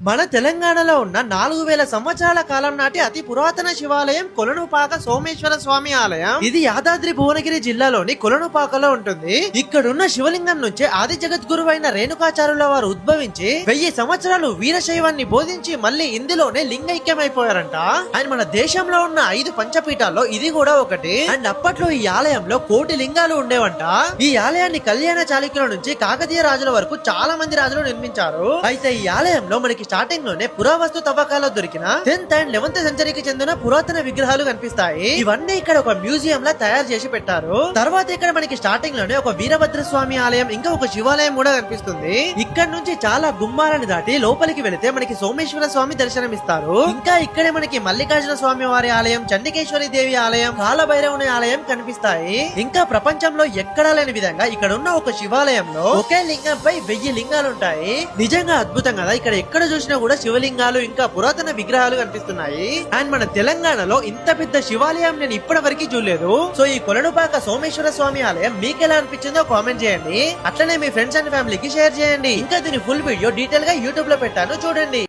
మన తెలంగాణలో ఉన్న 4000 సంవత్సరాల కాలం నాటి అతి పురాతన శివాలయం కొలనుపాక సోమేశ్వర స్వామి ఆలయం. ఇది యాదాద్రి భువనగిరి జిల్లాలోని కొలనుపాకలో ఉంటుంది. ఇక్కడున్న శివలింగం నుంచి ఆది జగద్గురువైన రేణుకాచార్యుల వారు ఉద్భవించి 1000 సంవత్సరాలు వీరశైవాన్ని బోధించి మళ్ళీ ఇందులోనే లింగైక్యమైపోయారంట. అండ్ మన దేశంలో ఉన్న 5 పంచపీఠాల్లో ఇది కూడా ఒకటి. అండ్ అప్పట్లో ఈ ఆలయంలో 1 కోటి లింగాలు ఉండేవంట. ఈ ఆలయాన్ని కళ్యాణ చాళుక్యుల నుంచి కాకతీయ రాజుల వరకు చాలా మంది రాజులు నిర్మించారు. అయితే ఈ ఆలయంలో మనకి స్టార్టింగ్ లోనే పురావస్తు తవ్వకాల్లో దొరికిన 10th అండ్ 11th సెంచరీకి చెందిన పురాతన విగ్రహాలు కనిపిస్తాయి. ఇవన్నీ ఇక్కడ ఒక మ్యూజియం లా తయారు చేసి పెట్టారు. తర్వాత ఇక్కడ మనకి స్టార్టింగ్ లోనే ఒక వీరభద్ర స్వామి ఆలయం ఇంకా ఒక శివాలయం కూడా కనిపిస్తుంది. ఇక్కడ నుంచి చాలా గుమ్మాలను దాటి లోపలికి వెళితే మనకి సోమేశ్వర స్వామి దర్శనం ఇస్తారు. ఇంకా ఇక్కడే మనకి మల్లికార్జున స్వామి వారి ఆలయం, చండికేశ్వరి దేవి ఆలయం, కాలభైరవుని ఆలయం కనిపిస్తాయి. ఇంకా ప్రపంచంలో ఎక్కడా లేని విధంగా ఇక్కడ ఉన్న ఒక శివాలయంలో ఒకే లింగంపై 1000 లింగాలు ఉంటాయి. నిజంగా అద్భుతం కదా. ఇక్కడ ఎక్కడ చూసినా కూడా శివలింగాలు ఇంకా పురాతన విగ్రహాలు కనిపిస్తున్నాయి. అండ్ మన తెలంగాణలో ఇంత పెద్ద శివాలయం నేను ఇప్పటి వరకు చూడలేదు. సో ఈ కొలనుపాక సోమేశ్వర స్వామి ఆలయం మీకు ఎలా అనిపించిందో కామెంట్ చేయండి. అట్లనే మీ ఫ్రెండ్స్ అండ్ ఫ్యామిలీకి షేర్ చేయండి. ఇంకా దీని ఫుల్ వీడియో డీటెయిల్ గా యూట్యూబ్ లో పెట్టాను, చూడండి.